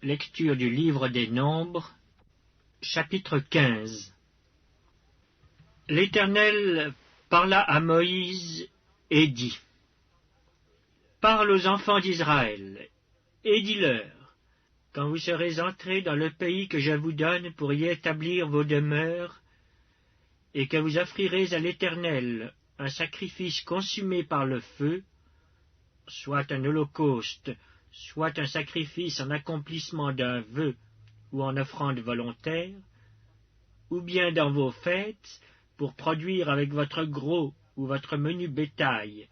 Lecture du livre des Nombres, chapitre 15. L'Éternel parla à Moïse et dit : Parle aux enfants d'Israël, et dis-leur, quand vous serez entrés dans le pays que je vous donne pour y établir vos demeures, et que vous offrirez à l'Éternel un sacrifice consumé par le feu, soit un holocauste, soit un sacrifice en accomplissement d'un vœu ou en offrande volontaire, ou bien dans vos fêtes, pour produire avec votre gros ou votre menu bétail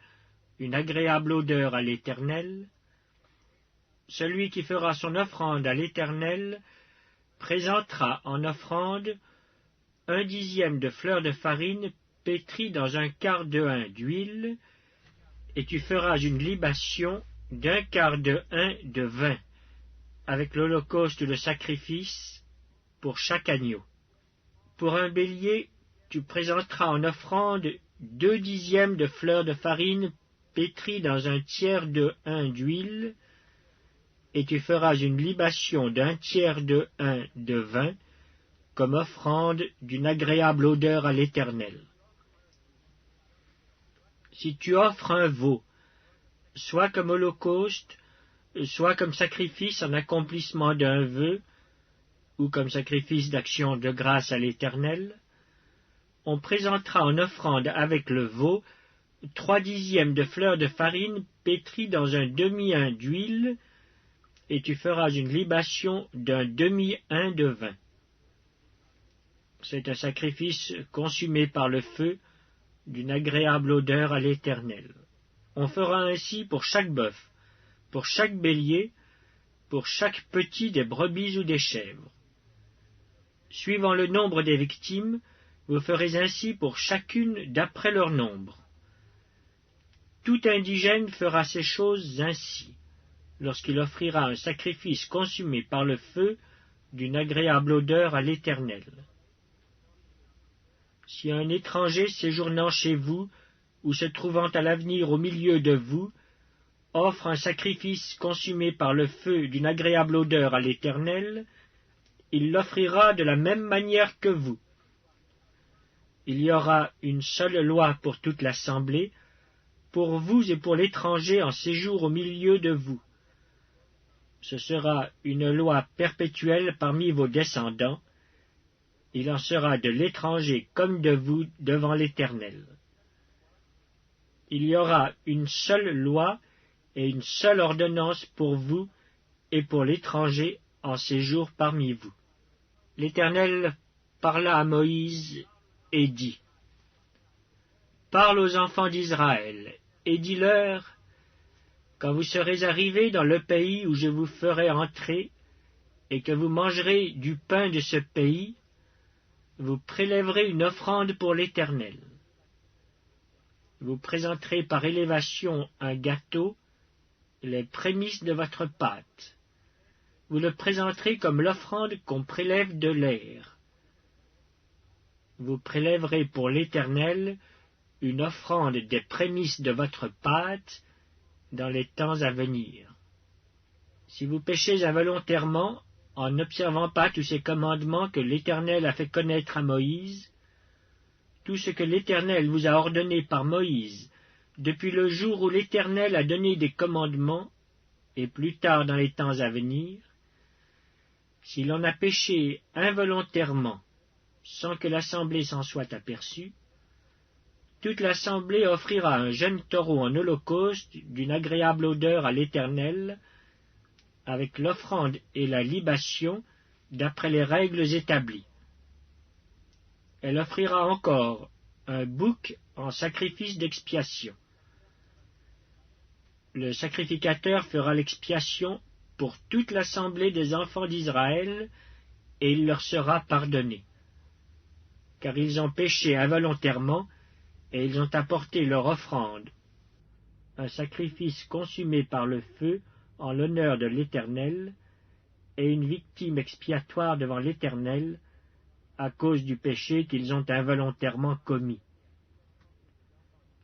une agréable odeur à l'Éternel, celui qui fera son offrande à l'Éternel présentera en offrande 1/10 de fleur de farine pétrie dans 1/4 de hin d'huile, et tu feras une libation d'1/4 de hin de vin, avec l'holocauste de sacrifice pour chaque agneau. Pour un bélier, tu présenteras en offrande 2/10 de fleur de farine pétrie dans 1/3 de hin d'huile, et tu feras une libation d'1/3 de hin de vin, comme offrande d'une agréable odeur à l'Éternel. Si tu offres un veau, soit comme holocauste, soit comme sacrifice en accomplissement d'un vœu, ou comme sacrifice d'action de grâce à l'Éternel, on présentera en offrande avec le veau 3/10 de fleur de farine pétrie dans 1/2 hin d'huile, et tu feras une libation d'1/2 hin de vin. C'est un sacrifice consumé par le feu, d'une agréable odeur à l'Éternel. On fera ainsi pour chaque bœuf, pour chaque bélier, pour chaque petit des brebis ou des chèvres. Suivant le nombre des victimes, vous ferez ainsi pour chacune d'après leur nombre. Tout indigène fera ces choses ainsi, lorsqu'il offrira un sacrifice consumé par le feu, d'une agréable odeur à l'Éternel. Si un étranger séjournant chez vous, ou se trouvant à l'avenir au milieu de vous, offre un sacrifice consumé par le feu d'une agréable odeur à l'Éternel, il l'offrira de la même manière que vous. Il y aura une seule loi pour toute l'assemblée, pour vous et pour l'étranger en séjour au milieu de vous. Ce sera une loi perpétuelle parmi vos descendants. Il en sera de l'étranger comme de vous devant l'Éternel. Il y aura une seule loi et une seule ordonnance pour vous et pour l'étranger en séjour parmi vous. L'Éternel parla à Moïse et dit : Parle aux enfants d'Israël, et dis-leur, quand vous serez arrivés dans le pays où je vous ferai entrer, et que vous mangerez du pain de ce pays, vous prélèverez une offrande pour l'Éternel. Vous présenterez par élévation un gâteau, les prémices de votre pâte. Vous le présenterez comme l'offrande qu'on prélève de l'air. Vous prélèverez pour l'Éternel une offrande des prémices de votre pâte dans les temps à venir. Si vous péchez involontairement, en n'observant pas tous ces commandements que l'Éternel a fait connaître à Moïse, tout ce que l'Éternel vous a ordonné par Moïse, depuis le jour où l'Éternel a donné des commandements, et plus tard dans les temps à venir, si l'on a péché involontairement, sans que l'assemblée s'en soit aperçue, toute l'assemblée offrira un jeune taureau en holocauste d'une agréable odeur à l'Éternel, avec l'offrande et la libation d'après les règles établies. Elle offrira encore un bouc en sacrifice d'expiation. Le sacrificateur fera l'expiation pour toute l'assemblée des enfants d'Israël, et il leur sera pardonné. Car ils ont péché involontairement, et ils ont apporté leur offrande, un sacrifice consumé par le feu en l'honneur de l'Éternel, et une victime expiatoire devant l'Éternel, à cause du péché qu'ils ont involontairement commis.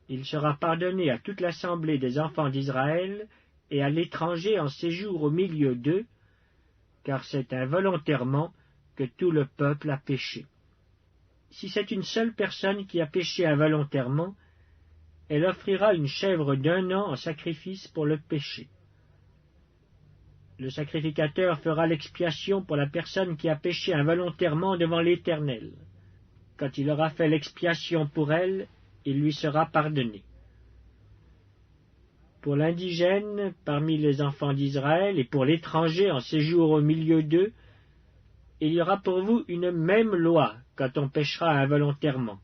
Il sera pardonné à toute l'assemblée des enfants d'Israël et à l'étranger en séjour au milieu d'eux, car c'est involontairement que tout le peuple a péché. Si c'est une seule personne qui a péché involontairement, elle offrira une chèvre d'1 an en sacrifice pour le péché. Le sacrificateur fera l'expiation pour la personne qui a péché involontairement devant l'Éternel. Quand il aura fait l'expiation pour elle, il lui sera pardonné. Pour l'indigène parmi les enfants d'Israël et pour l'étranger en séjour au milieu d'eux, il y aura pour vous une même loi quand on péchera involontairement.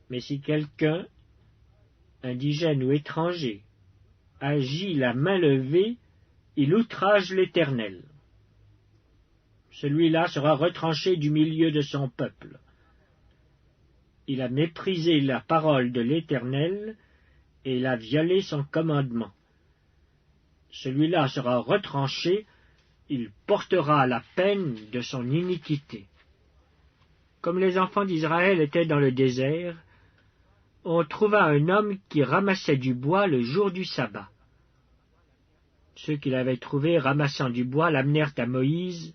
Mais si quelqu'un, indigène ou étranger, agit la main levée, il outrage l'Éternel. Celui-là sera retranché du milieu de son peuple. Il a méprisé la parole de l'Éternel et il a violé son commandement. Celui-là sera retranché, il portera la peine de son iniquité. Comme les enfants d'Israël étaient dans le désert, on trouva un homme qui ramassait du bois le jour du sabbat. Ceux qui l'avaient trouvé ramassant du bois l'amenèrent à Moïse,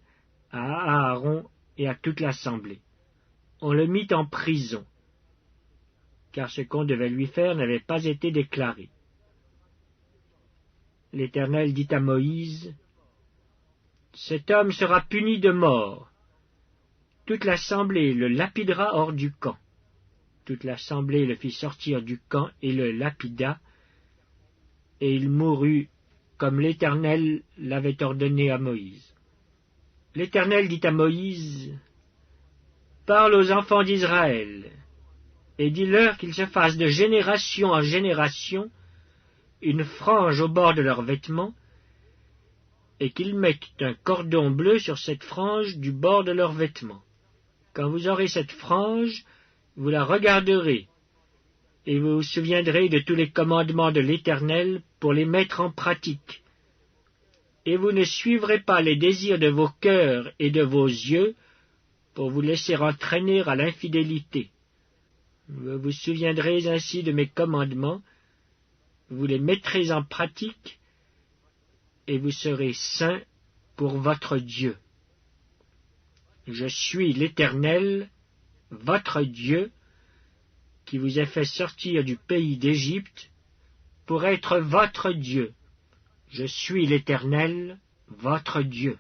à Aaron et à toute l'assemblée. On le mit en prison, car ce qu'on devait lui faire n'avait pas été déclaré. L'Éternel dit à Moïse, « Cet homme sera puni de mort. » Toute l'assemblée le lapidera hors du camp. Toute l'assemblée le fit sortir du camp et le lapida, et il mourut comme l'Éternel l'avait ordonné à Moïse. L'Éternel dit à Moïse, « Parle aux enfants d'Israël, et dis-leur qu'ils se fassent de génération en génération une frange au bord de leurs vêtements, et qu'ils mettent un cordon bleu sur cette frange du bord de leurs vêtements. Quand vous aurez cette frange, vous la regarderez, et vous vous souviendrez de tous les commandements de l'Éternel pour les mettre en pratique. Et vous ne suivrez pas les désirs de vos cœurs et de vos yeux pour vous laisser entraîner à l'infidélité. Vous vous souviendrez ainsi de mes commandements, vous les mettrez en pratique, et vous serez saints pour votre Dieu. Je suis l'Éternel, votre Dieu, qui vous a fait sortir du pays d'Égypte, pour être votre Dieu. Je suis l'Éternel, votre Dieu.